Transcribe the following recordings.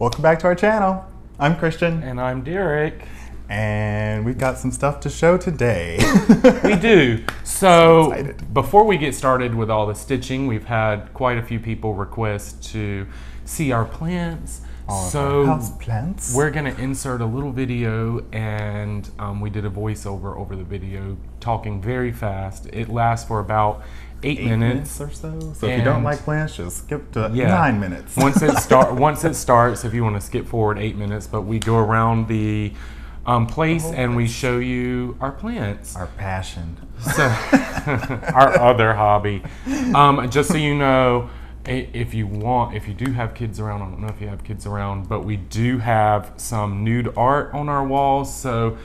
Welcome back to our channel. I'm Christian. And I'm Derek. And we've got some stuff to show today. We do. So before we get started with all the stitching, we've had quite a few people request to see our plants. So house plants. We're gonna insert a little video, and we did a voiceover over the video, talking very fast. It lasts for about 8 minutes or so. So if you don't like plants, just skip to 9 minutes. Once it starts, if you want to skip forward 8 minutes, but we go around the place and we show you our plants. Our passion. So our other hobby. Just so you know, if you do have kids around, I don't know if you have kids around, but we do have some nude art on our walls. So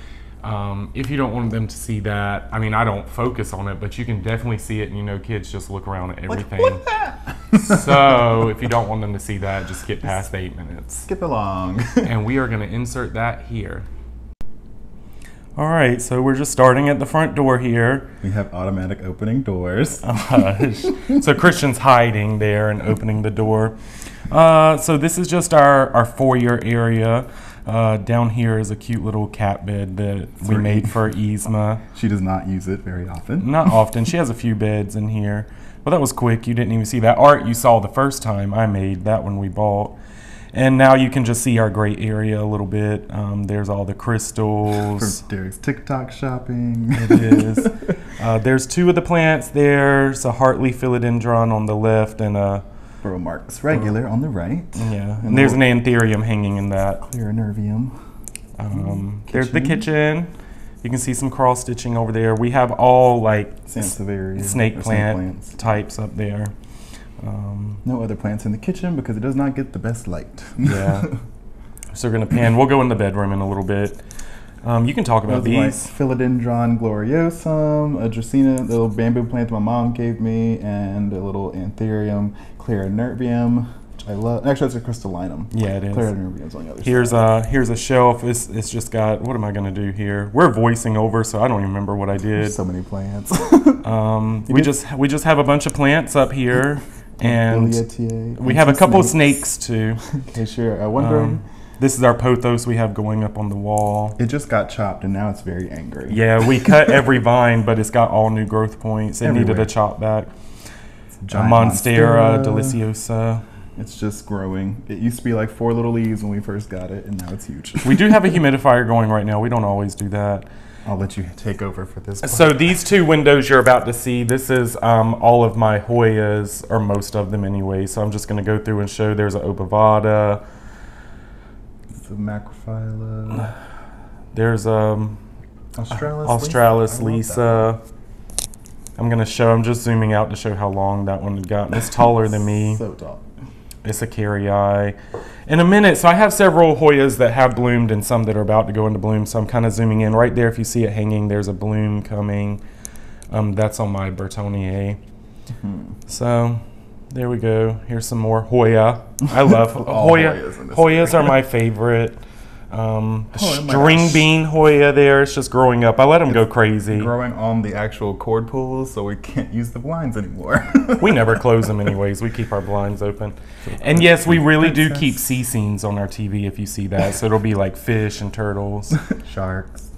if you don't want them to see that, I mean, I don't focus on it, but you can definitely see it, and you know kids just look around at everything. What's that? So if you don't want them to see that, just skip past the 8 minutes. Skip along. And we are going to insert that here. All right, so we're just starting at the front door here. We have automatic opening doors. So Christian's hiding there and opening the door. So this is just our foyer area. Down here is a cute little cat bed that we made for Yzma. She does not use it very often. Not often. She has a few beds in here. Well, that was quick. You didn't even see that art you saw the first time I made. That one we bought. And now you can just see our great area a little bit. There's all the crystals. For Derek's TikTok shopping. It is. There's two of the plants there. It's a Hartley philodendron on the left and a Burrow Marks regular on the right. Yeah, and there's an anthurium hanging in that. Clear nervium. There's the kitchen. You can see some cross stitching over there. We have all like Sansevieria, snake plant types up there. No other plants in the kitchen because it does not get the best light. Yeah. So we're gonna pan. We'll go in the bedroom in a little bit. You can talk about these. Like Philodendron gloriosum, a Dracaena, the little bamboo plant my mom gave me, and a little anthurium, Clarinervium, which I love. Actually, it's a crystallinum. Yeah, it is. Clarinervium's on the other side. Here's a shelf. It's just got, what am I gonna do here? We're voicing over, so I don't even remember what I did. There's so many plants. We just have a bunch of plants up here, and we have a couple of snakes too. Okay, sure. Wondering. This is our pothos we have going up on the wall. It just got chopped and now it's very angry. Yeah, we cut every vine, but it's got all new growth points. It needed a chop back. Monstera deliciosa. It's just growing. It used to be like 4 little leaves when we first got it, and now it's huge. We do have a humidifier going right now. We don't always do that. I'll let you take over for this part. So these two windows you're about to see, this is all of my Hoyas, or most of them anyway. So I'm just going to go through and show. There's an Obovata. The Macrophylla. There's Australis Lisa. I'm gonna show. I'm just zooming out to show how long that one had gotten. It's taller than me. So tall. It's a carry-eye. In a minute, so I have several Hoyas that have bloomed and some that are about to go into bloom. So I'm kind of zooming in. Right there, if you see it hanging, there's a bloom coming. That's on my Bertonier. So. There we go. Here's some more Hoya. I love Hoyas are my favorite. String bean Hoya there. It's just growing up. I let them go crazy. Growing on the actual cord pools, so we can't use the blinds anymore. We never close them anyways. We keep our blinds open. And yes, we really do keep sea scenes on our TV if you see that. So it'll be like fish and turtles. Sharks.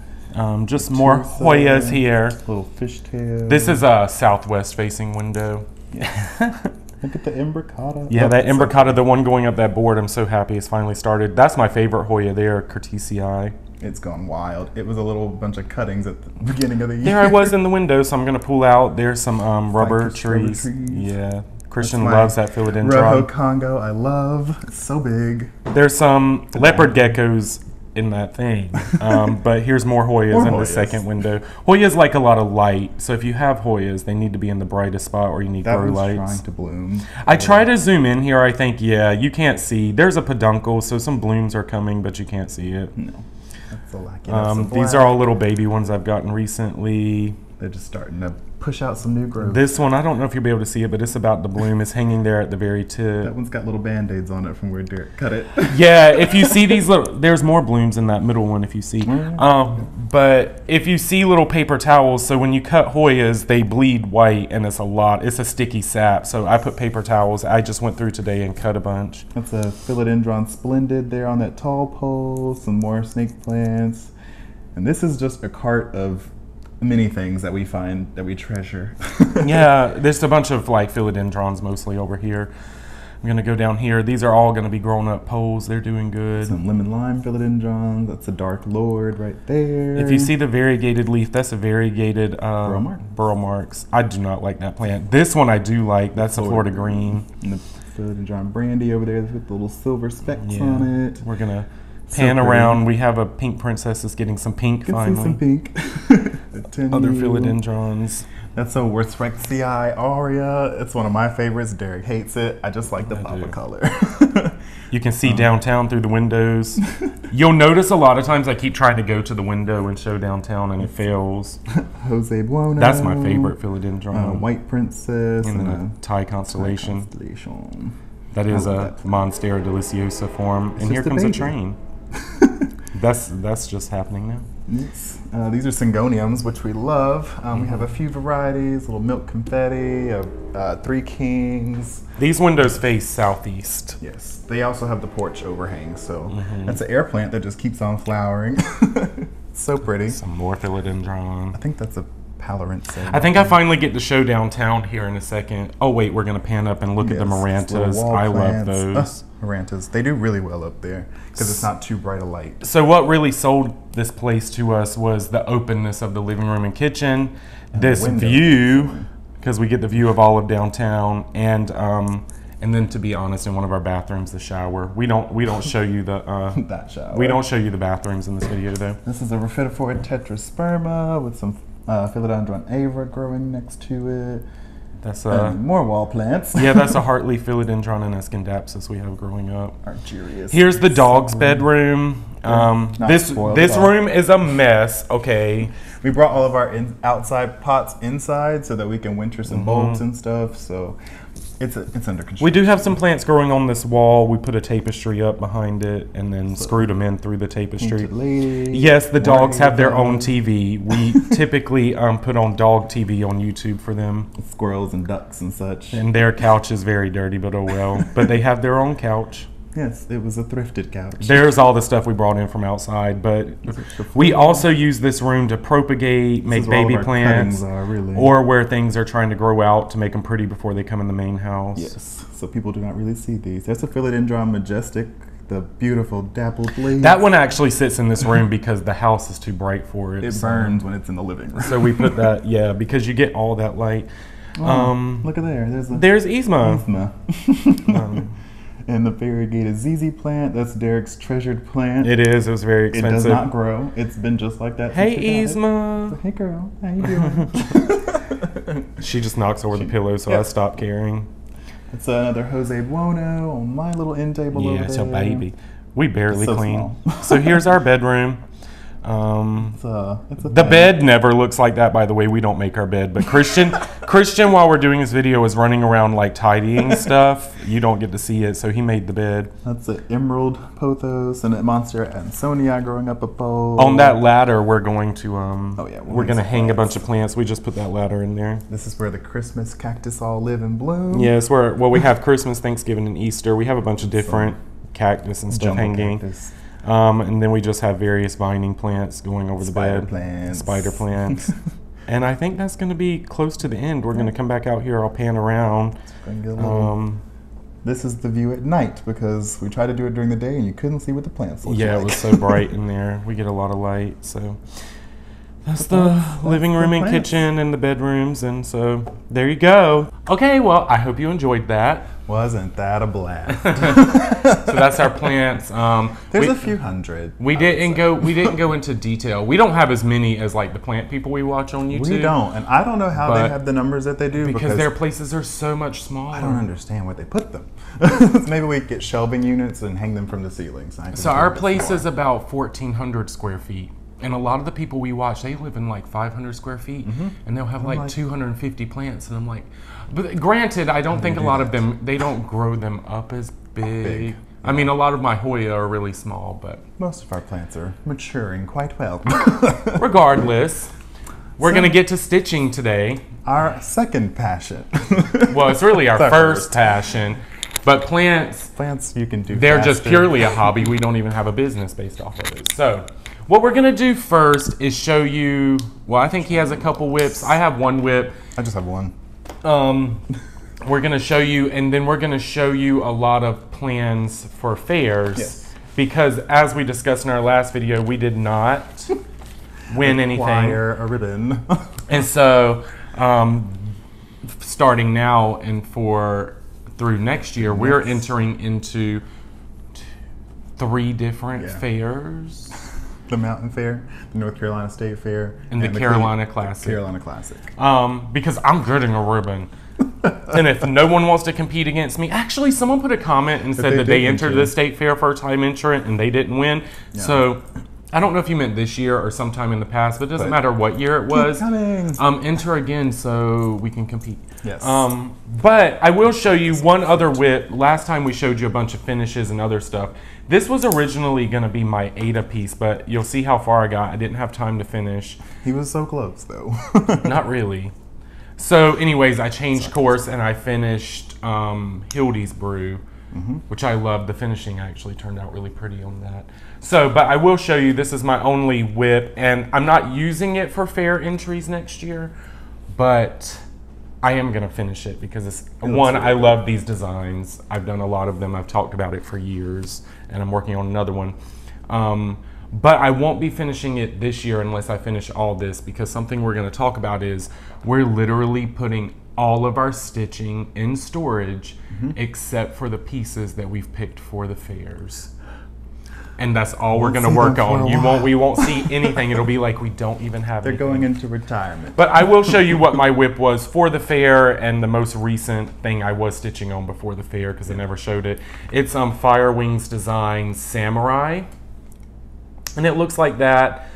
Just more Hoyas here. Little fishtail. This is a southwest facing window. Yeah. Look at the imbricata. Yeah, that imbricata, the one going up that board, I'm so happy it's finally started. That's my favorite Hoya there, Curtisii. It's gone wild. It was a little bunch of cuttings at the beginning of the year. There I was in the window, so I'm going to pull out. There's some rubber trees. Yeah, Christian loves that philodendron. Rojo Congo, I love. It's so big. There's some leopard geckos in that thing. But here's more Hoyas in the second window. Hoyas like a lot of light, so if you have Hoyas, they need to be in the brightest spot, or you need grow lights. Trying to bloom. I try to zoom in here. I think, yeah, you can't see. There's a peduncle, so some blooms are coming, but you can't see it. No, that's the lack. These are all little baby ones I've gotten recently. They're just starting to push out some new growth. This one, I don't know if you'll be able to see it, but it's about to bloom. It's hanging there at the very That tip. one's got little band-aids on it from where Derek cut it. Yeah, if you see these little, there's more blooms in that middle one if you see. But if you see little paper towels, so when you cut Hoyas, they bleed white and it's a lot. It's a sticky sap. So I put paper towels. I just went through today and cut a bunch. That's a philodendron splendid there on that tall pole. Some more snake plants. And this is just a cart of many things that we find that we treasure. Yeah, there's a bunch of like philodendrons mostly over here. I'm gonna go down here. These are all gonna be grown up poles. They're doing good. Some lemon lime philodendrons. That's a dark lord right there. If you see the variegated leaf, that's a variegated burl marks. marks. I do not like that plant. This one I do like. That's a Florida green. And the philodendron brandy over there with the little silver specks on it. We're gonna pan around. We have a pink princess that's getting some pink finally. See some pink. Other philodendrons. That's a Werthrexii aurea. It's one of my favorites. Derek hates it. I just like the pop of color. You can see downtown through the windows. You'll notice a lot of times I keep trying to go to the window and show downtown and it fails. Jose Buono. That's my favorite philodendron. White princess. And a Thai constellation. That is a Monstera deliciosa form. And here comes a train. That's just happening now. Yes. These are syngoniums, which we love. We have a few varieties, little milk confetti, three kings. These windows face southeast. Yes. They also have the porch overhang, so that's an air plant that just keeps on flowering. So pretty. Some more philodendron. I think that's a Palorense. I think I finally get to show downtown here in a second. Oh wait, we're gonna pan up and look at the Marantas. I love those. Marantas. They do really well up there because it's not too bright a light. So what really sold this place to us was the openness of the living room and kitchen, this view, because we get the view of all of downtown, and then to be honest, in one of our bathrooms, the shower. We don't show you the that shower. We don't show you the bathrooms in this video though. This is a Rhaphidophora tetrasperma with some philodendron avra growing next to it. That's more wall plants. Yeah, that's a heartleaf philodendron and Escindapsus we have growing up. Argyrius. Here's the dog's bedroom. This room is a mess. Okay. We brought all of our outside pots inside so that we can winter some bulbs and stuff. So it's under control. We do have some plants growing on this wall. We put a tapestry up behind it and then screwed them in through the tapestry. Yes, the dogs have their own TV. We typically put on dog TV on YouTube for them. Squirrels and ducks and such. And their couch is very dirty, but oh well. But they have their own couch. Yes, it was a thrifted couch. There's all the stuff we brought in from outside, but we also use this room to propagate, make baby plants, or where things are trying to grow out to make them pretty before they come in the main house. Yes, so people do not really see these. There's a philodendron majestic, the beautiful dappled leaves. That one actually sits in this room because the house is too bright for it. It burns when it's in the living room. So we put that, yeah, because you get all that light. Look at there. There's Yzma. And the variegated ZZ plant, that's Derek's treasured plant. It is. It was very expensive. It does not grow. It's been just like that. Hey, Yzma. So, hey, girl. How you doing? She just knocks over the pillow, so I stopped caring. It's another Jose Buono on my little end table over there. Yeah, it's a baby. We barely clean. So here's our bedroom. The bed never looks like that, by the way. We don't make our bed, but Christian while we're doing this video is running around like tidying stuff. You don't get to see it, so he made the bed. That's an emerald pothos and a Monstera Ansonia growing up a pole. On that ladder we're going to we're gonna hang a bunch of plants. We just put that ladder in there. This is where the Christmas cactus all live and bloom. Yeah, it's where we have Christmas, Thanksgiving, and Easter. We have a bunch of different cactus and stuff hanging. Cactus. And then we just have various vining plants going over the bed. Spider plants. And I think that's going to be close to the end. We're going to come back out here. I'll pan around. This is the view at night because we tried to do it during the day and you couldn't see what the plants looked like. Yeah, it was so bright in there. We get a lot of light. So that's the living room and kitchen and the bedrooms. And so there you go. Okay, well, I hope you enjoyed that. Wasn't that a blast? So that's our plants. There's a few hundred. We didn't go into detail. We don't have as many as like the plant people we watch on YouTube. We don't, and I don't know how they have the numbers that they do because their places are so much smaller. I don't understand where they put them. Maybe we get shelving units and hang them from the ceilings. So our place is about 1,400 square feet. And a lot of the people we watch, they live in like 500 square feet, and they'll have like 250 plants. And I'm like, but granted, I don't think a lot of them, they don't grow them up as big. I mean, a lot of my Hoya are really small, but most of our plants are maturing quite well. Regardless, we're going to get to stitching today. Our second passion. Well, it's really our first passion. But plants, you can do they're faster. just purely a hobby. We don't even have a business based off of it. So what we're going to do first is show you, well, I think he has a couple whips. I have one whip. I just have one. We're going to show you, and then we're going to show you a lot of plans for fairs. Yes. Because as we discussed in our last video, we did not win anything. Acquire a ribbon. And so starting now and through next year, we're entering into 3 different fairs. The Mountain Fair, the North Carolina State Fair, and the Carolina Classic. Carolina Classic. Because I'm getting a ribbon. And if no one wants to compete against me, actually someone put a comment and said that they entered the state fair first time entrant and they didn't win. Yeah. So I don't know if you meant this year or sometime in the past, but it doesn't matter what year it was. Enter again so we can compete. Yes. But I will show you one other whip. Last time we showed you a bunch of finishes and other stuff. This was originally going to be my Ada piece, but you'll see how far I got. I didn't have time to finish. He was so close, though. Not really. So anyways, I changed course and I finished Hildy's Brew, which I love. The finishing actually turned out really pretty on that. So, but I will show you, this is my only whip, and I'm not using it for fair entries next year, but I am going to finish it because it's one, I love these designs. I've done a lot of them. I've talked about it for years, and I'm working on another one. But I won't be finishing it this year unless I finish all this, because something we're going to talk about is we're literally putting all of our stitching in storage except for the pieces that we've picked for the fairs. And that's all we're going to work on. We won't see anything. It'll be like we don't even have anything. They're going into retirement. But I will show you what my whip was for the fair and the most recent thing I was stitching on before the fair because I never showed it. It's Fire Wings Designs Samurai. And it looks like that.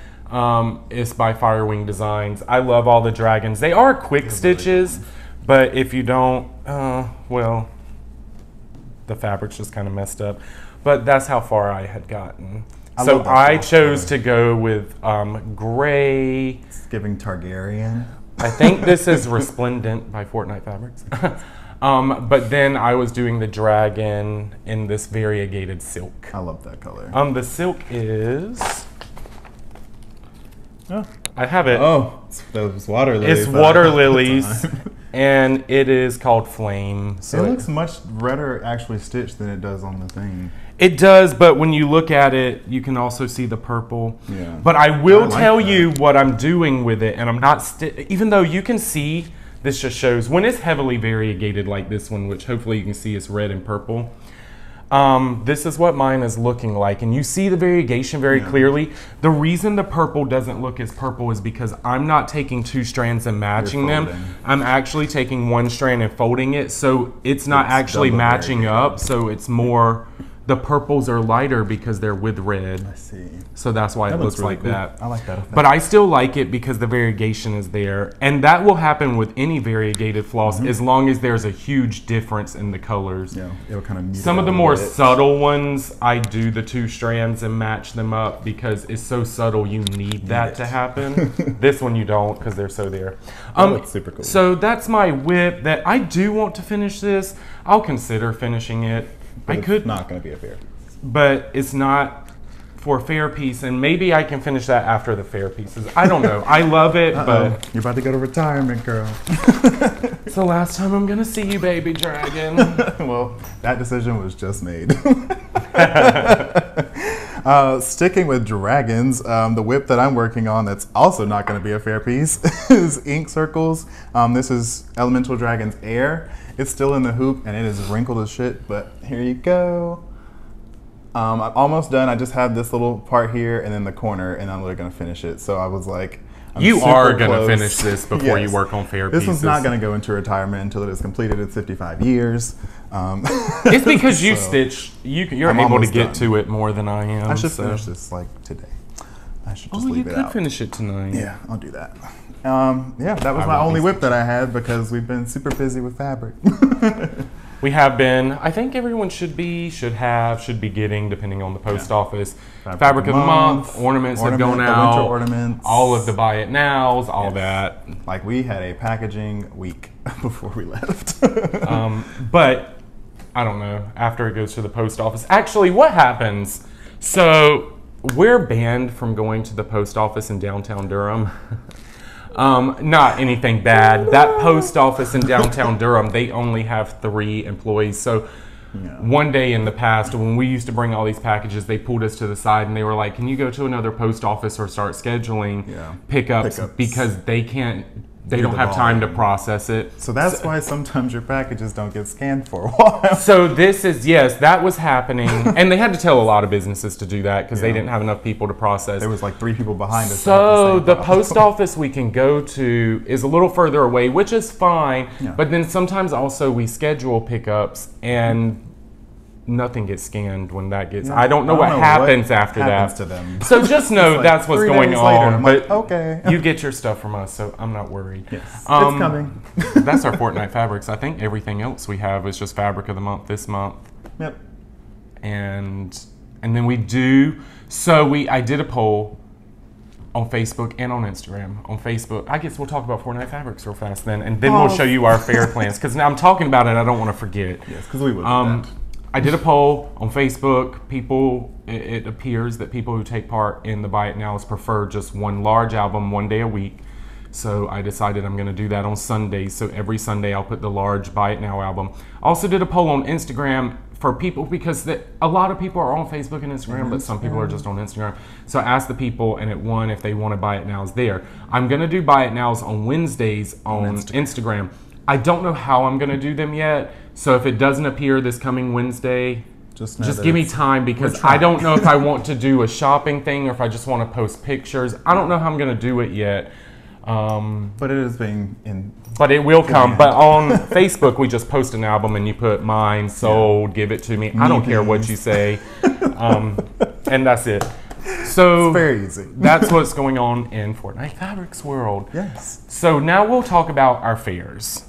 It's by Firewing Designs. I love all the dragons. They are quick stitches, but if you don't, well, the fabric's just kind of messed up. But that's how far I had gotten. So I chose to go with gray. It's giving Targaryen. I think this is Resplendent by Fortnight Fabrics. But then I was doing the dragon in this variegated silk. I love that color. The silk is... Oh, I have it. Oh, those water lilies. It's water lilies, and it is called Flame. So it looks much redder actually stitched than it does on the thing. It does, but when you look at it, you can also see the purple. Yeah. But I will tell you what I'm doing with it, and I'm not... even though you can see... This just shows when it's heavily variegated like this one, which hopefully you can see is red and purple. This is what mine is looking like. And you see the variegation very clearly. The reason the purple doesn't look as purple is because I'm not taking 2 strands and matching them. I'm actually taking 1 strand and folding it. So it's not actually matching up. So it's more... The purples are lighter because they're with red. I see. So that's why it looks really like that. I like that effect. But I still like it because the variegation is there. And that will happen with any variegated floss as long as there's a huge difference in the colors. Yeah, it'll kind of mute Some of the more subtle ones, I do the 2 strands and match them up because it's so subtle you need that to happen. This one you don't because they're so there. That's super cool. So that's my whip that I do want to finish this. I'll consider finishing it. But I could not going to be a fair. But it's not for a fair piece, and maybe I can finish that after the fair pieces. I don't know. I love it, but you're about to go to retirement, girl. It's the last time I'm gonna see you, baby dragon. Well, that decision was just made. Sticking with dragons, the whip that I'm working on that's also not going to be a fair piece is Ink Circles. This is Elemental Dragons Air. It's still in the hoop and it is wrinkled as shit, but here you go. I'm almost done. I just have this little part here and then the corner, and I'm literally going to finish it. So I was like, you are going to finish this before you work on fair pieces. This one's not going to go into retirement until it is completed. It's 55 years. It's because you stitch. You're able to get to it more than I am. I should finish this like today. I should just Oh, you leave it could out. finish it tonight. Yeah, I'll do that. Yeah, that was my only whip that I had because we've been super busy with fabric. We have been. I think everyone should be getting, depending on the post office, fabric of the month, ornaments have gone out, winter ornaments, all of the buy it nows, all that. Like we had a packaging week before we left. But I don't know. After it goes to the post office, actually, what happens? So we're banned from going to the post office in downtown Durham. Not anything bad. That post office in downtown Durham, they only have 3 employees. So one day in the past, when we used to bring all these packages, they pulled us to the side and they were like, can you go to another post office or start scheduling pickups because they don't have time to process it. So that's why sometimes your packages don't get scanned for a while. So this is, yes, that was happening. And they had to tell a lot of businesses to do that because they didn't have enough people to process. There was like 3 people behind us. So the post office we can go to is a little further away, which is fine. But then sometimes also we schedule pickups and nothing gets scanned when that gets. I don't know what happens after that. To them. So just know like that's what's going on. But okay, you get your stuff from us, so I'm not worried. Yes, it's coming. That's our Fortnight fabrics. I think everything else we have is just fabric of the month this month. Yep. And then we do. So I did a poll on Facebook and on Instagram. On Facebook, I guess we'll talk about Fortnight fabrics real fast then, and then we'll show you our fair plans because now I'm talking about it. I don't want to forget. Yes, because we will. I did a poll on Facebook. It appears that people who take part in the Buy It Nows prefer just one large album, 1 day a week. So I decided I'm going to do that on Sundays. So every Sunday I'll put the large Buy It Now album. I also did a poll on Instagram for people because a lot of people are on Facebook and Instagram, but some people are just on Instagram. So I asked the people and it won if they want to Buy It Nows there. I'm going to do Buy It Nows on Wednesdays on Instagram. I don't know how I'm going to do them yet. So if it doesn't appear this coming Wednesday, just give me time because I don't know if I want to do a shopping thing or if I just want to post pictures. I don't know how I'm going to do it yet. But it is being in. But it will come. But on Facebook, we just post an album and you put mine, sold, give it to me. I don't care what you say. And that's it. So it's very easy. That's what's going on in Fortnight Fabrics world. Yes. So now we'll talk about our fairs.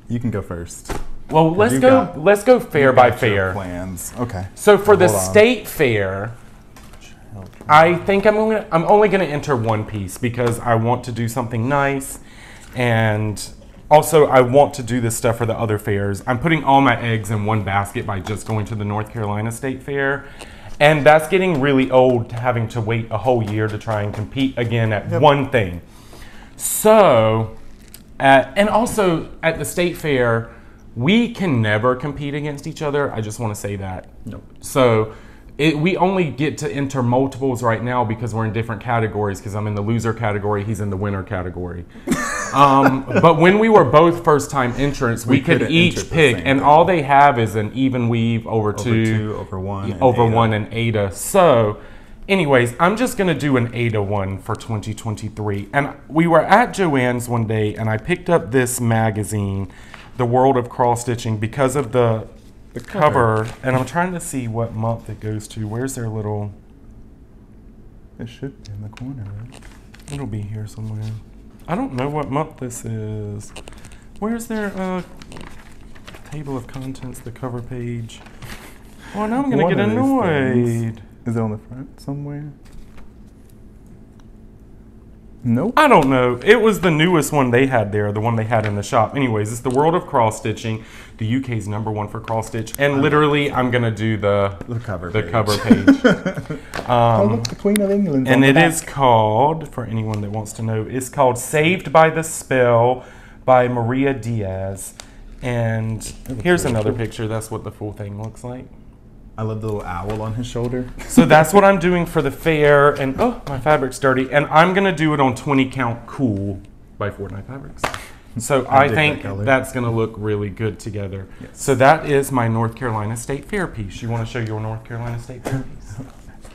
You can go first. Well, let's go fair by fair. Plans. Okay. So for the state fair, I think I'm only going to enter one piece because I want to do something nice, and also I want to do this stuff for the other fairs. I'm putting all my eggs in one basket by just going to the North Carolina State Fair, and that's getting really old, having to wait a whole year to try and compete again at one thing. So, and also at the state fair, we can never compete against each other. I just want to say that. Nope. So we only get to enter multiples right now because we're in different categories because I'm in the loser category, he's in the winner category. But when we were both first-time entrants, we could each pick, and all they have is an even weave over two, over one, and Ada. So anyways, I'm just going to do an Ada one for 2023. And we were at Joann's one day, and I picked up this magazine, The World of Cross Stitching, because of the cover, and I'm trying to see what month it goes to. Where's their little... It should be in the corner, right? It'll be here somewhere. I don't know what month this is. Where's their table of contents, the cover page? Oh, now I'm going to get annoyed. Is it on the front somewhere? Nope. I don't know. It was the newest one they had there, the one they had in the shop. Anyways, it's The World of Cross Stitching, the UK's #1 for cross stitch. And literally, I'm going to do the cover page. Oh, look, the Queen of England. And it is called, for anyone that wants to know, it's called Saved by the Spell by Maria Diaz. And here's another picture. That's what the full thing looks like. I love the little owl on his shoulder. So that's what I'm doing for the fair. And oh, my fabric's dirty. And I'm going to do it on 20 Count Cool by Fortnight Fabrics. So I think that's going to look really good together. Yes. So that is my North Carolina State Fair piece. You want to show your North Carolina State Fair piece?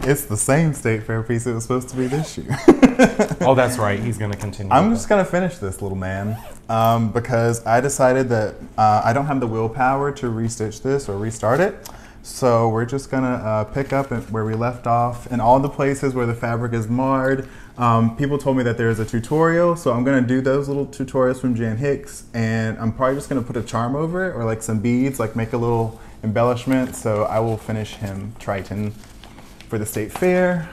It's the same State Fair piece it was supposed to be this year. Oh, that's right. He's going to continue. I'm just going to finish this little man because I decided that I don't have the willpower to restitch this or restart it. So we're just gonna pick up where we left off in all the places where the fabric is marred. People told me that there's a tutorial, so I'm gonna do those little tutorials from Jan Hicks, and I'm probably just gonna put a charm over it or like some beads, like make a little embellishment. So I will finish him Triton for the state fair.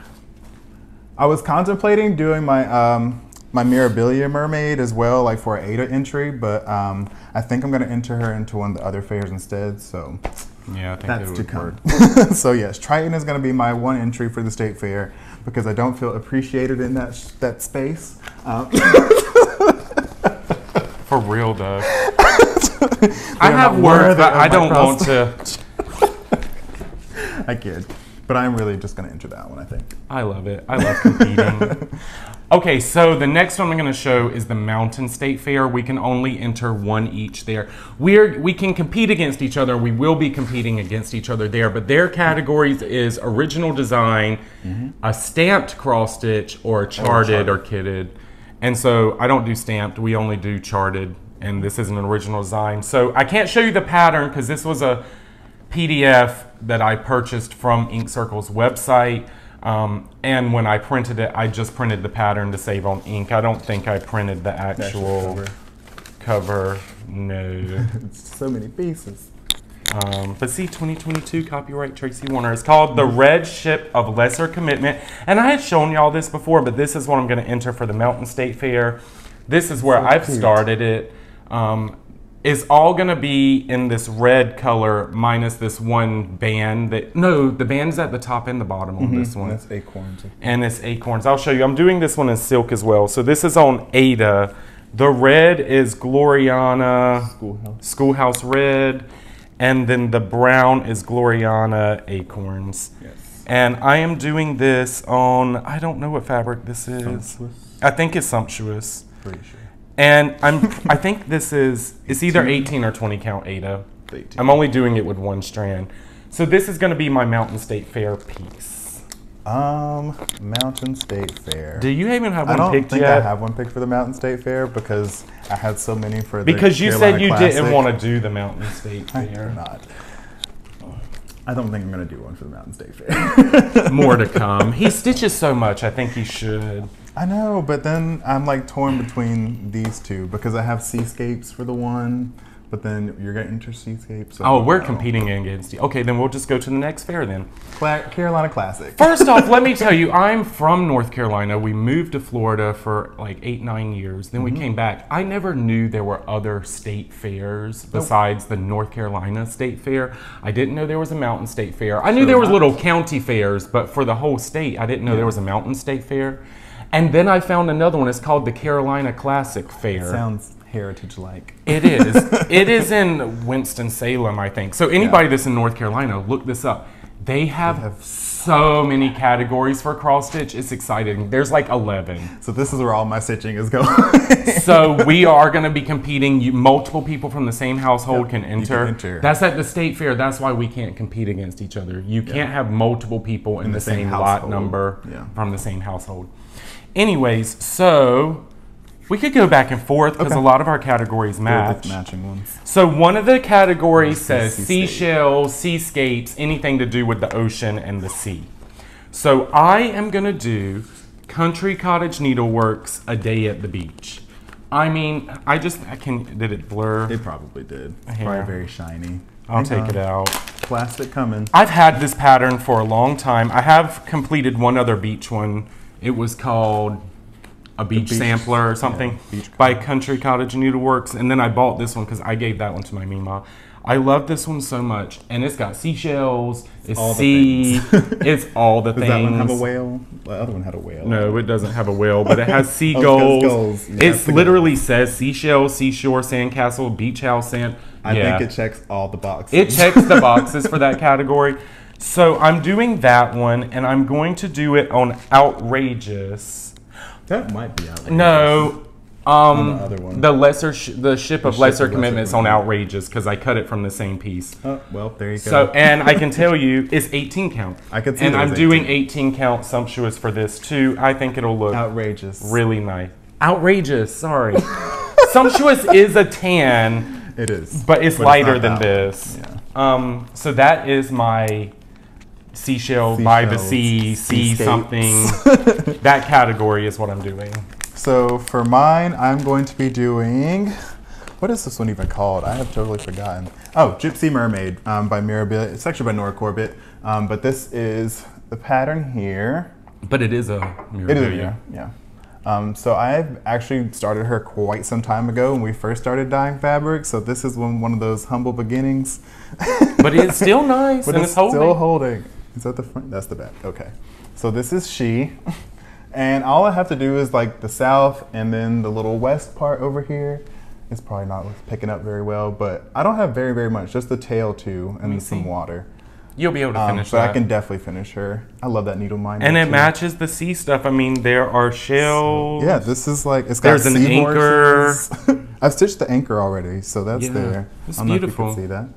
I was contemplating doing my my Mirabilia mermaid as well, like for an Ada entry, but I think I'm gonna enter her into one of the other fairs instead. So yeah, I think that's it to would come. work. So yes, Triton is gonna be my one entry for the state fair because I don't feel appreciated in that space. For real though. I have words, but I don't want to. I kid. But I'm really just going to enter that one, I think. I love it. I love competing. Okay, so the next one I'm going to show is the Mountain State Fair. We can only enter one each there. We can compete against each other. We will be competing against each other there, but their categories is original design, a stamped cross stitch, or charted or kitted. And so I don't do stamped. We only do charted, and this is an original design. So I can't show you the pattern because this was a PDF that I purchased from Ink Circle's website, and when I printed it, I just printed the pattern to save on ink. I don't think I printed the actual cover. No. It's so many pieces. But see, 2022 copyright Tracy Warner. It's called The Red Ship of Lesser Commitment, and I had shown y'all this before, but this is what I'm going to enter for the Mountain State Fair. This is where I've started it. Is all gonna be in this red color minus this one band that, no, the band's at the top and the bottom on this one. That's acorns. And it's acorns. I'll show you. I'm doing this one in silk as well. So this is on Ada. The red is Gloriana Schoolhouse Red. And then the brown is Gloriana Acorns. Yes. And I am doing this on, I don't know what fabric this is. Sumptuous? I think it's Sumptuous. Pretty sure. And I think this is, it's either 18 or 20 count Ada. 18. I'm only doing it with one strand. So this is gonna be my Mountain State Fair piece. Mountain State Fair. Do you even have one picked yet? I don't think I have one picked for the Mountain State Fair because I had so many for the Because you Carolina said you Classic. didn't want to do the Mountain State Fair. I'm not. I don't think I'm gonna do one for the Mountain State Fair. More to come. He stitches so much, I think he should. I know, but then I'm like torn between these two because I have seascapes for the one, but then you're gonna enter seascapes. So oh, we're competing against you. Okay, then we'll just go to the next fair then. Carolina Classic. First off, let me tell you, I'm from North Carolina. We moved to Florida for like 8-9 years. Then we came back. I never knew there were other state fairs besides the North Carolina State Fair. I didn't know there was a Mountain State Fair. I knew there was little county fairs, but for the whole state, I didn't know there was a Mountain State Fair. And then I found another one. It's called the Carolina Classic Fair. It sounds heritage-like. It is. It is in Winston-Salem, I think. So anybody that's in North Carolina, look this up. They have so many categories for cross stitch. It's exciting. There's like 11. So this is where all my stitching is going. So we are going to be competing. Multiple people from the same household can enter. That's at the state fair. That's why we can't compete against each other. You can't have multiple people in the same lot number from the same household. Anyways, so we could go back and forth because a lot of our categories match. Matching ones. So one of the categories says seashells, seascapes, anything to do with the ocean and the sea. So I am going to do Country Cottage Needleworks, A Day at the Beach. I mean, did it blur? It probably did. It's Here. probably very shiny. I'll take it out. Plastic coming. I've had this pattern for a long time. I have completed one other beach one. It was called a beach sampler or something by Country Cottage Needleworks. And then I bought this one because I gave that one to my Mima. I love this one so much. And it's got seashells, it's all sea, it's all the things. Does that one have a whale? The other one had a whale. No, it doesn't have a whale, but it has seagulls. It literally says seashells, seashore, sandcastle, beach house, sand. I think it checks all the boxes. It checks the boxes for that category. So I'm doing that one, and I'm going to do it on Outrageous. That might be Outrageous. No, the other one. the Ship of Lesser Commitment is on Outrageous because I cut it from the same piece. Oh, well, there you go. So, and I can tell you, it's 18 count. I could see. And I'm doing 18 count Sumptuous for this too. I think it'll look outrageous, really nice. Outrageous, sorry. Sumptuous is a tan. It is, but it's lighter than this. Yeah. So that is my seashell by the sea, sea something. That category is what I'm doing. So for mine, I'm going to be doing, what is this one even called? I have totally forgotten. Oh, Gypsy Mermaid by Mirabelle. It's actually by Nora Corbett. But this is the pattern here. But it is a Mirabelle. It is, yeah. So I've actually started her quite some time ago when we first started dyeing fabric. So this is one of those humble beginnings. But it's still nice but and it's holding. Still holding. Is that the front? That's the back. Okay. So this is she. And all I have to do is like the south and then the little west part over here. It's probably not picking up very well, but I don't have very much, just the tail too and some water. You'll be able to finish but that. I can definitely finish her. I love that needle minder. And it matches the sea stuff. I mean, there are shells. So, yeah, this is like, it's got there's an anchor. I've stitched the anchor already, so that's there. It's I don't beautiful. know if you can see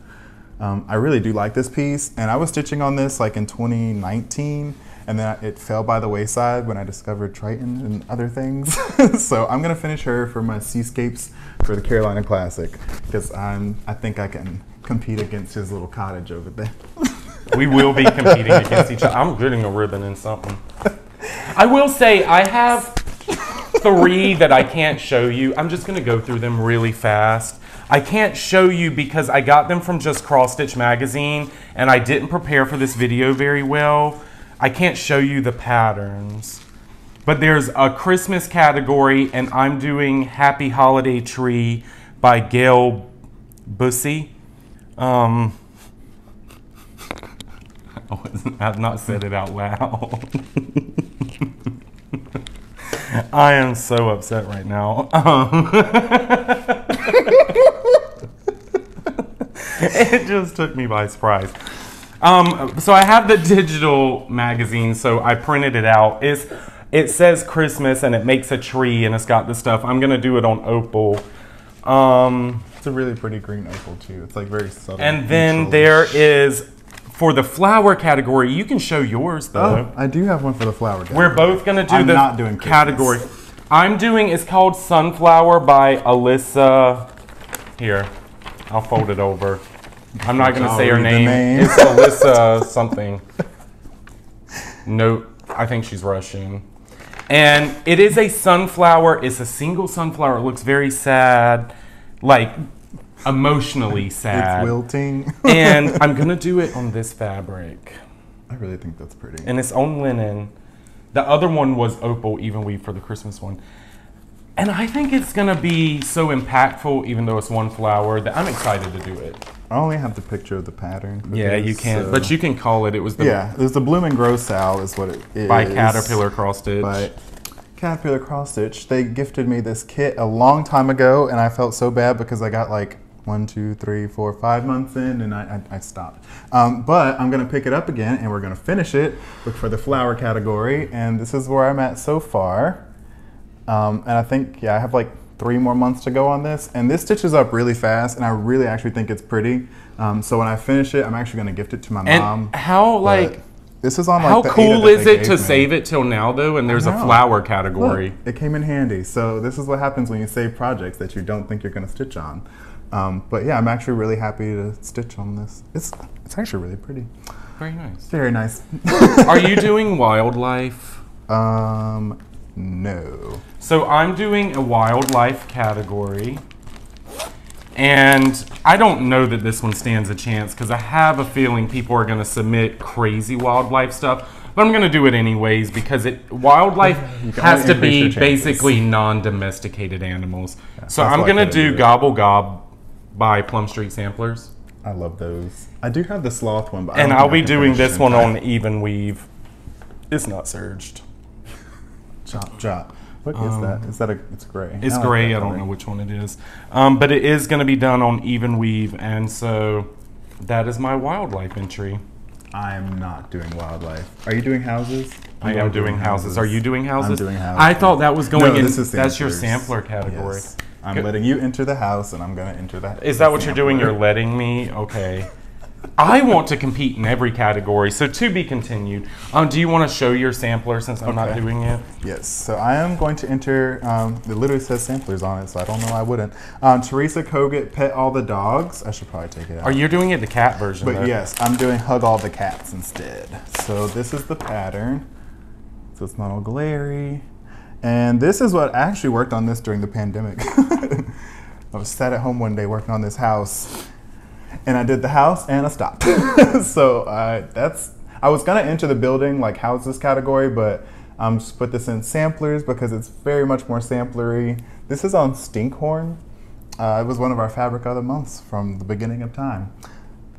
that. I really do like this piece, and I was stitching on this like in 2019. And then it fell by the wayside when I discovered Triton and other things. So I'm gonna finish her for my seascapes for the Carolina Classic because I think I can compete against his little cottage over there. We will be competing against each other. I'm getting a ribbon and something. I will say I have 3 that I can't show you. I'm just gonna go through them really fast. I can't show you because I got them from Just Cross Stitch magazine and I didn't prepare for this video very well. I can't show you the patterns, but there's a Christmas category and I'm doing Happy Holiday Tree by Gail Bussey. I've not said it out loud. I am so upset right now. It just took me by surprise. So I have the digital magazine, so I printed it out. It says Christmas and it makes a tree and it's got the stuff. I'm gonna do it on opal. It's a really pretty green opal too. It's like very subtle. And then there is, for the flower category, you can show yours though. Oh, I do have one for the flower category. We're both gonna do I'm the not doing category. I'm doing, it's called Sunflower by Alyssa. Here, I'll fold it over. I'm not going to say her name. It's Alyssa something. No, I think she's Russian. And it is a sunflower. It's a single sunflower. It looks very sad, like emotionally sad. It's wilting. And I'm going to do it on this fabric. I really think that's pretty. And it's on linen. The other one was opal even weave for the Christmas one. And I think it's going to be so impactful, even though it's one flower, that I'm excited to do it. I only have the picture of the pattern. Yeah, you can, but you can call it. It was the there's the Bloom and Grow Sal is what it is. By Caterpillar Cross Stitch. By Caterpillar Cross Stitch. They gifted me this kit a long time ago, and I felt so bad because I got like 1, 2, 3, 4, 5 months in, and I stopped. But I'm gonna pick it up again, and we're gonna finish it. Look for the flower category, and this is where I'm at so far. And I think I have like 3 more months to go on this, and this stitches up really fast, and I really actually think it's pretty. So when I finish it, I'm actually going to gift it to my mom. How like this is on like how the cool is it to save it till now though? And there's a flower category. Look, it came in handy. So this is what happens when you save projects that you don't think you're going to stitch on. But yeah, I'm actually really happy to stitch on this. It's actually really pretty. Very nice. Very nice. Are you doing wildlife? No. So I'm doing a wildlife category, and I don't know that this one stands a chance because I have a feeling people are going to submit crazy wildlife stuff, but I'm going to do it anyways because wildlife has to be basically non-domesticated animals. Yeah, so I'm going to do Gobble Gob by Plum Street Samplers. I love those. I do have the sloth one, but and I'll be doing this one on even weave. It's not serged. Chop, chop. What is that? Is that it's gray? It's gray. I don't know which one it is. But it is going to be done on even weave. And so that is my wildlife entry. I'm not doing wildlife. Are you doing houses? I am doing houses. Are you doing houses? I'm doing houses. I thought that was going in. That's your sampler category. Yes. I'm letting you enter the house and I'm going to enter that. Is that what you're doing? You're letting me? Okay. I want to compete in every category, so to be continued. Do you want to show your sampler since I'm not doing it? Yes, so I am going to enter, it literally says samplers on it, so I don't know why I wouldn't. Teresa Kogut, Pet All the Dogs. I should probably take it out. Are you doing it the cat version? But though? yes, I'm doing Hug All the Cats instead. So this is the pattern. So it's not all glary. And this is what I actually worked on this during the pandemic. I was sat at home one day working on this house, and I did the house and I stopped. So I was gonna enter the building like houses category, but just put this in samplers because it's very much more samplery. This is on Stinkhorn. It was one of our fabric of the months from the beginning of time.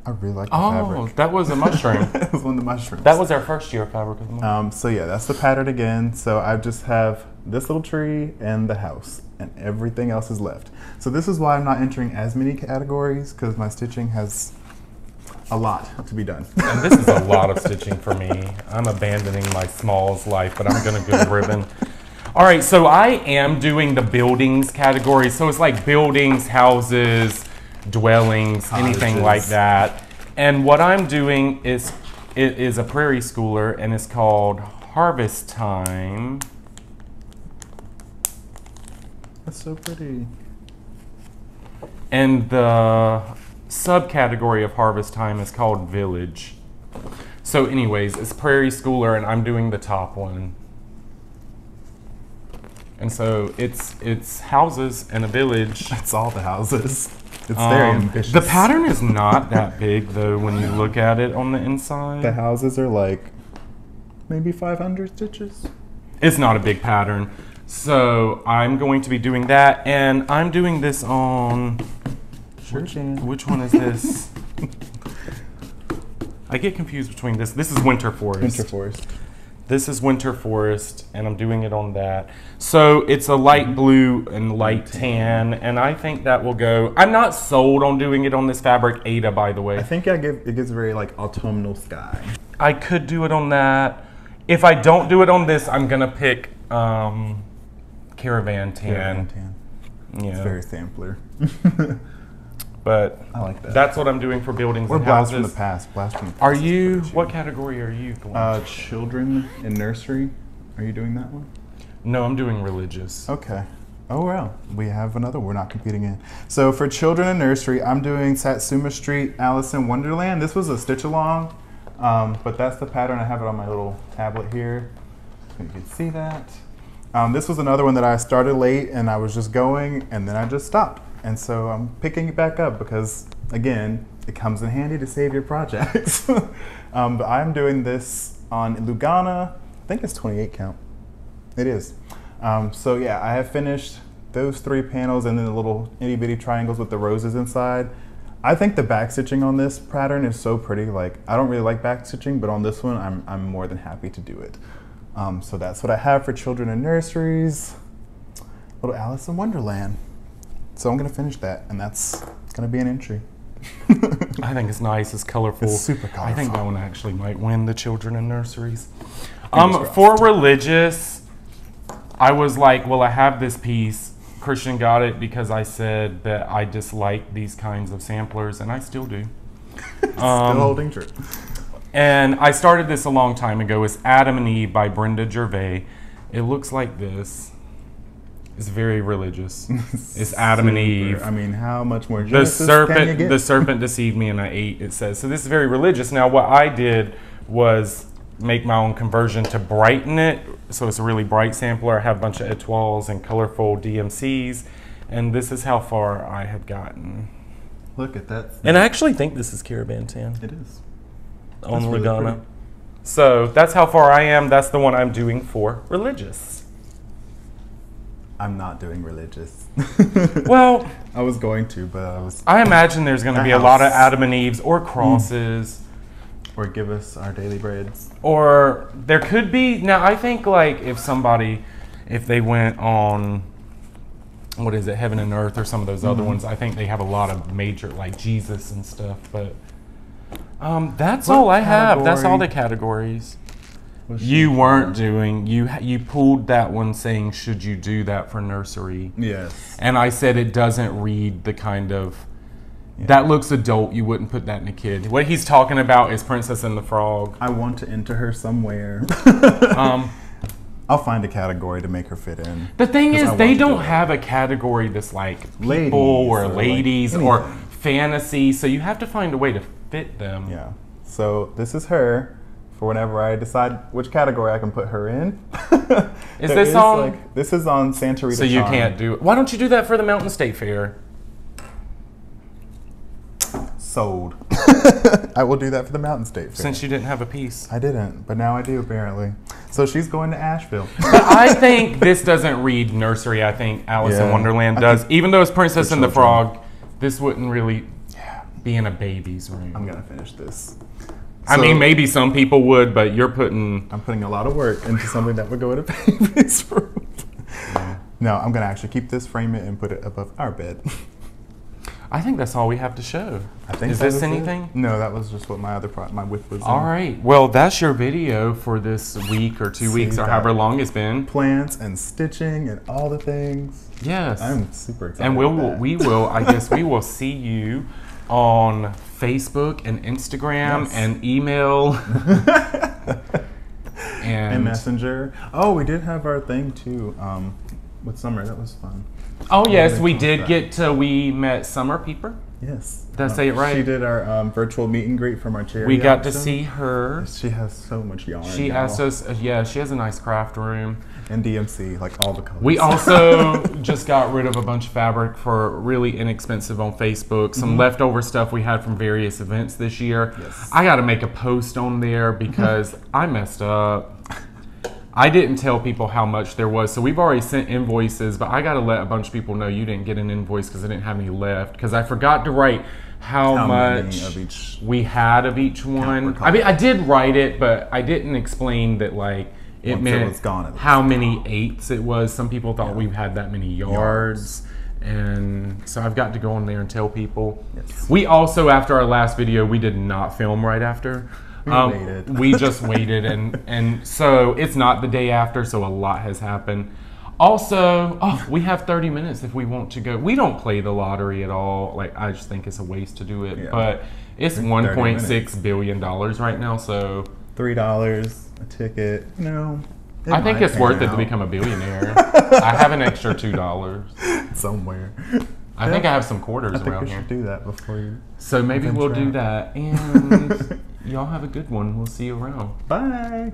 I really like the fabric. Oh, that was a mushroom. It was one of the mushrooms. That was our first year of fabric of the month. So yeah, that's the pattern again. So I just have this little tree and the house, and everything else is left. So this is why I'm not entering as many categories, because my stitching has a lot to be done. And this is a lot of stitching for me. I'm abandoning my smalls life, but I'm gonna go ribbon. All right, so I am doing the buildings category. So it's like buildings, houses, dwellings, anything like that. And what I'm doing is, it is a prairie schooler, and it's called Harvest Time. That's so pretty. And the subcategory of Harvest Time is called Village. So anyways, it's Prairie Schooler, and I'm doing the top one. And so it's houses and a village. It's all the houses. It's very ambitious. The pattern is not that big though when you look at it on the inside. The houses are like maybe 500 stitches. It's not a big pattern. So I'm going to be doing that, and I'm doing this on, which one is this? I get confused between this. This is Winter Forest. Winter Forest. This is Winter Forest, and I'm doing it on that. So it's a light blue and light tan, and I think that will go. I'm not sold on doing it on this fabric, Ada, by the way. I think it gives very like autumnal sky. I could do it on that. If I don't do it on this, I'm gonna pick Caravan Tan. Caravan Tan. Yeah. It's very sampler. But I like that. That's what I'm doing for buildings and blast houses. from the past. Blast from the past. Are you? What category are you going? Children in nursery. Are you doing that one? No, I'm doing religious. Okay. Oh well, we have another we're not competing in. So for children in nursery, I'm doing Satsuma Street, Alice in Wonderland. This was a stitch along, but that's the pattern. I have it on my little tablet here. So you can see that. This was another one that I started late and I was just going and then I just stopped. And so I'm picking it back up because, again, it comes in handy to save your projects. But I'm doing this on Lugana. I think it's 28 count. It is. So yeah, I have finished those 3 panels and then the little itty bitty triangles with the roses inside. I think the back stitching on this pattern is so pretty. Like, I don't really like back stitching, but on this one, I'm more than happy to do it. So that's what I have for children in nurseries. Little Alice in Wonderland. So I'm gonna finish that, and that's gonna be an entry. I think it's nice. It's colorful. It's super colorful. I think that one actually might win the children in nurseries. For religious, I was like, well, I have this piece. Christian got it because I said that I dislike these kinds of samplers, and I still do. Still holding true. And I started this a long time ago. It's Adam and Eve by Brenda Gervais. It looks like this. It's very religious. It's Adam and Eve. I mean, how much more the Genesis can you get? The serpent deceived me and I ate, it says. So this is very religious. Now what I did was make my own conversion to brighten it. So it's a really bright sampler. I have a bunch of etoiles and colorful DMCs. And this is how far I have gotten. Look at that. And I actually think this is Caravan Tan. It is. On really Lugana. pretty. So that's how far I am. That's the one I'm doing for religious. I'm not doing religious. Well, I was going to, but I imagine there's going to be a lot of Adam and Eves or crosses. Or give us our daily breads. Or there could be, now I think like if they went on, what is it, Heaven and Earth or some of those other ones, I think they have a lot of major, like Jesus and stuff, but that's all I have. That's all the categories. You weren't doing, you pulled that one saying, should you do that for nursery? Yes. And I said it doesn't read the kind of Yeah. That looks adult. You wouldn't put that in a kid. What he's talking about is Princess and the Frog. I want to enter her somewhere. I'll find a category to make her fit in. The thing is, they don't have a category that's like people or ladies or fantasy, so you have to find a way to fit them. Yeah. So this is her for whenever I decide which category I can put her in. Is this on? This is on Santa Rita. So you can't do it. Why don't you do that for the Mountain State Fair? Sold. I will do that for the Mountain State Fair. Since you didn't have a piece. I didn't, but now I do apparently. So she's going to Asheville. But I think this doesn't read nursery. I think Alice in Wonderland does. Even though it's Princess and the Frog, this wouldn't really be in a baby's room. I'm gonna finish this. I mean, maybe some people would, but you're putting... I'm putting a lot of work into something that would go in a baby's room. No, I'm gonna actually keep this, frame it, and put it above our bed. I think that's all we have to show. I think Is this anything? It? No, that was just what my other my whip was. All right. Well, that's your video for this week or 2 weeks or however long it's been. Plants and stitching and all the things. Yes. I'm super excited. And we will. I guess we will see you on Facebook and Instagram and email and Messenger. Oh, we did have our thing too with Summer. That was fun. Oh yes, we met Summer Peeper. Yes. Did I say it right? She did our virtual meet and greet from our charity We got auction. to see her. She has so much yarn. She asked us, she has a nice craft room. And DMC, like all the colors. We also just got rid of a bunch of fabric for really inexpensive on Facebook. Some leftover stuff we had from various events this year. Yes. I got to make a post on there because I messed up. I didn't tell people how much there was, so we've already sent invoices, but I got to let a bunch of people know you didn't get an invoice because I didn't have any left, because I forgot to write how much of each we had of each one. I mean, I did write it, but I didn't explain that, like, it meant how many eighths it was. Some people thought we had that many yards. And so I've got to go on there and tell people. Yes. We also, after our last video, we did not film right after. We just waited, and so it's not the day after, so a lot has happened. Also, we have 30 minutes if we want to go. We don't play the lottery at all. Like, I just think it's a waste to do it. But it's $1.6 billion right now, so $3 a ticket. No. I think it's worth it to become a billionaire. I have an extra $2 somewhere. I think I have some quarters around here. I think we should do that before you. So maybe we'll do that. And y'all have a good one. We'll see you around. Bye.